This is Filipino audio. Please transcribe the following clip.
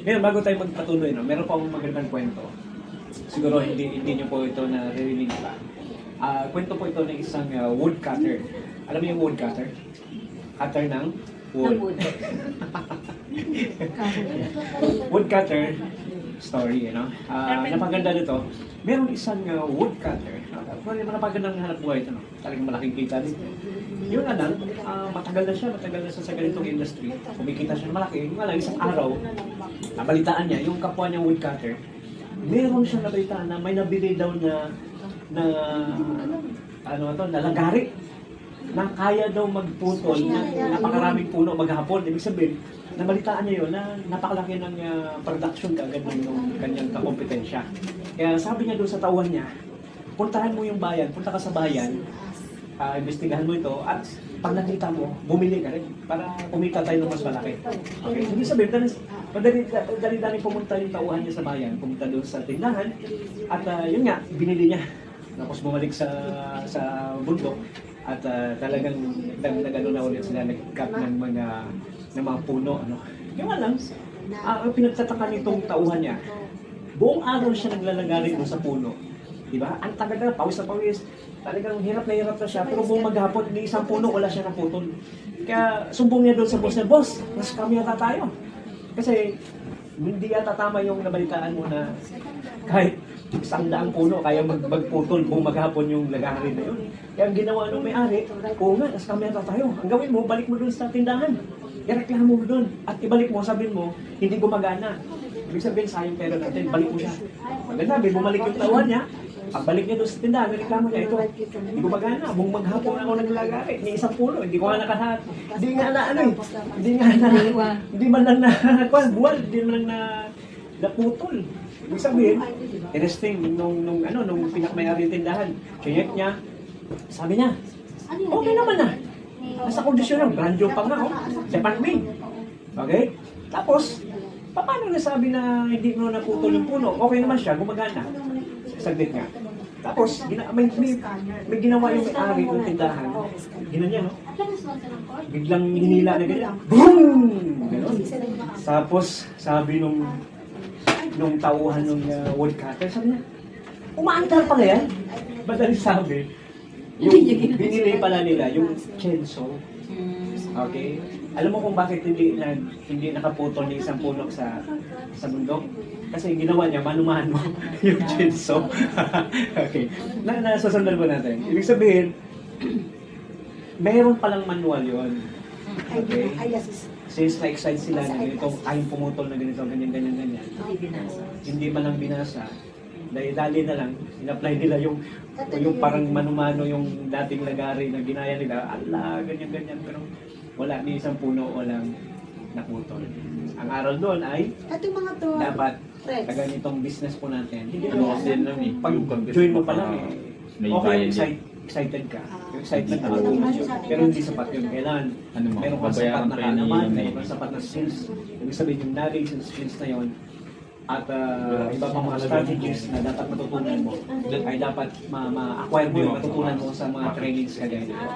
Ngayon, bago tayo magpatuloy, no, meron pa akong magandang kwento. Siguro hindi niyo po ito naririnig pa. Kwento po ito ng isang woodcutter. Alam niyo yung woodcutter? Cutter ng wood. Woodcutter story, napaganda nito. Meron isang woodcutter. Napagandang hanap buhay ito, no? Talagang malaking kita dito. Yung anak, matagal na siya sa ganitong industry. Kumikita siya ng malaki. Yung alam, isang araw, nabalitaan niya, yung kapwa niyang woodcutter, meron siyang nabalitaan na may nabili daw na lagari na kaya daw magputol ng napakaraming puno maghapon. Ibig sabihin, nabalitaan niya yun na napakalaki ng production kaagad ng kanyang kakompetensya. Kaya sabi niya doon sa tauhan niya, puntahan mo yung bayan, punta ka sa bayan, investigahan mo ito, at pag nakita mo, bumili ka rin para kumita tayo ng mas malaki. Okay? Ibig sabihin, dali-dali pumunta yung tauhan niya sa bayan, pumunta doon sa tindahan, at yun nga, binili niya. Tapos bumalik sa bundok, at talagang nag-ano na ulit sila, nag-cut ng mga puno. Yung alam, ang pinagtataka nitong tauhan niya, buong araw siya naglalagari doon sa puno. Diba? Ang tagal na, pawis na pawis. Talagang hirap na siya. Pero buong maghapon, ni isang puno, wala siya naputol. Kaya sumbong niya doon sa boss niya, boss, mas kami yata tayo. Kasi hindi yata tama yung nabalitaan mo na kahit 100 puno, kaya magputol buong maghapon yung lagari na yun. Kaya ang ginawa nung may-ari, oo nga, mas kami yata tayo. Ang gawin mo, balik mo doon sa tindahan. Ireklamo mo doon. At ibalik mo, sabihin mo, hindi gumagana. Ibig sabihin, sayang pera natin, balik mo siya. Maganda, bumalik yung tauhan niya. Pagbalik niya doon sa tindahan, reklamo niya, ito, hindi ko magana, buong maghapon ako naglagari, ni isang puno, hindi ko nga nakahat, hindi man lang buwal, hindi man lang naputol. Ibig sabihin, interesting, nung pinakamayari yung tindahan, check niya, sabi niya, okay naman na, nasa kondisyon lang, brand new pa nga, Japan made. Okay? Tapos, paano nasabi na hindi mo naputol yung puno? Okay naman siya, gumagana. Saglit nga. Tapos, may ginawa yung may-ari ng tindahan. Ginanyan, no? Biglang hinila na ganyan. Boom! Ganon. Tapos, sabi nung tauhan ng woodcutter, sabi niya, umaandar pala yan. Madali sabi, yung binili pala nila, yung chainsaw. Okay? Alam mo kung bakit hindi nakaputol ng isang puno sa bundok? Kasi ginawa niya mano-mano yung chainsaw. Okay. Nasasundan ba natin? Ibig sabihin, mayroon palang manual yon. Okay? Since na-excite sila na ganito, kayang pumutol na ganito, ganyan. Hindi man lang binasa. Dali na lang, in-apply nila yung parang mano-mano yung dating lagari na ginaya nila. Ala, ganyan. Pero wala, ni isang puno, walang naputol. Ang aral doon ay dapat ganitong business po natin. Hindi pag join mo pa lang okay, excited ka. Yung excitement na pero hindi sapat yun. Kailangan meron kang sapat na kaalaman, meron kang sapat na skills. Ibig sabihin yung knowledge and skills na yun at iba pang mga strategies na dapat matutunan mo ay dapat ma-acquire mo yung matutunan mo sa mga trainings kagaya nito.